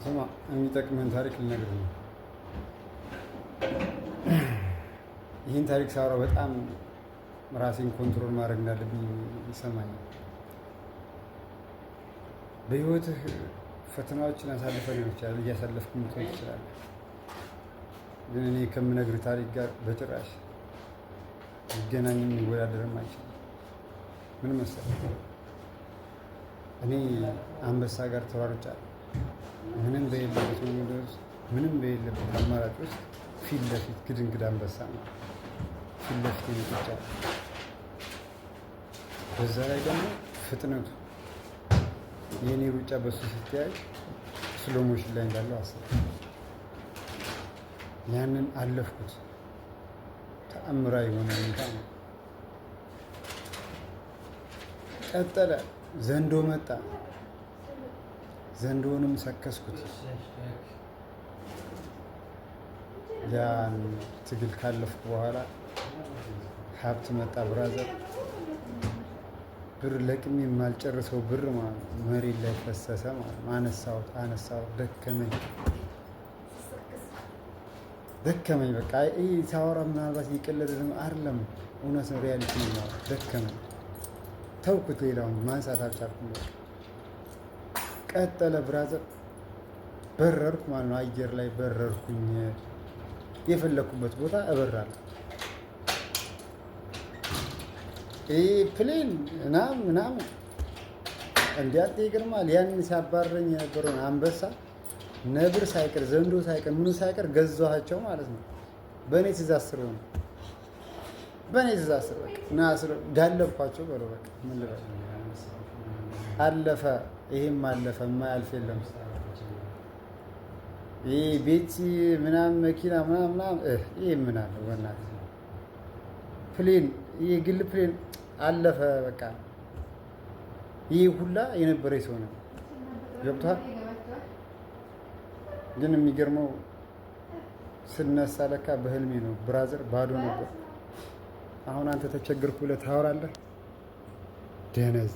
ስማ፣ የሚጠቅምህን ታሪክ ልነግርህ ነው። ይህን ታሪክ ሳወራ በጣም ራሴን ኮንትሮል ማድረግ እንዳለብኝ ይሰማኛል። በህይወትህ ፈተናዎችን አሳልፈህ ሊሆን ይችላል፣ እያሳለፍክ ልትሆን ትችላለህ። ግን እኔ ከምነግርህ ታሪክ ጋር በጭራሽ ሊገናኝም ሊወዳደርም አይችልም። ምን መሰለህ፣ እኔ አንበሳ ጋር ተሯሩጫለሁ። ምንም በሌለበት መንገድ ውስጥ፣ ምንም በሌለበት አማራጭ ውስጥ ፊት ለፊት ግድንግድ አንበሳ ነው ፊት ለፊት ይመጣል። በዛ ላይ ደግሞ ፍጥነቱ የኔ ሩጫ በሱ ሲተያይ ስሎ ሞሽን ላይ እንዳለው አስብ። ያንን አለፍኩት። ተአምራዊ የሆነ ሁኔታ ነው። ቀጠለ። ዘንዶ መጣ። ዘንዶውንም ሰከስኩት። ያን ትግል ካለፍኩ በኋላ ሀብት መጣ። ብራዘር፣ ብር ለቅሜ የማልጨርሰው ብር ማለት ነው መሬት ላይ ፈሰሰ ማለት ነው። አነሳሁት። ደከመኝ። በቃ ይህ ሳወራ ምናልባት እየቀለደ አይደለም፣ እውነት ነው፣ ሪያሊቲ ነው። ደከመኝ፣ ተውኩት። ሌላውን ማንሳት አልቻልኩም። ቀጠለ ብራዘር። በረርኩ ማለት ነው። አየር ላይ በረርኩኝ። የፈለኩበት ቦታ እበራለሁ። ፕሌን ምናምን እንዲያጤ ይገርማል። ያንን ሲያባረኝ የነበረውን አንበሳ፣ ነብር ሳይቀር፣ ዘንዶ ሳይቀር፣ ምኑ ሳይቀር ገዛኋቸው ማለት ነው። በእኔ ትእዛዝ ስር ሆነ። በእኔ ትእዛዝ ስር በቃ ጋለብኳቸው በለው። በቃ ምን ልበል፣ አለፈ። ይሄም አለፈ። የማያልፍ የለም። ይህ ቤት ምናምን መኪና ምናምን ይህ ምን አለው በእናትህ። ፕሌን፣ ይህ ግል ፕሌን አለፈ በቃ። ይህ ሁላ የነበረ ሰው ነው። ገብቶሃል? ግን የሚገርመው ስነሳ ለካ በህልሜ ነው ብራዘር። ባዶ ነበር። አሁን አንተ ተቸገርኩ ብለህ ታወራለህ። ደነዝ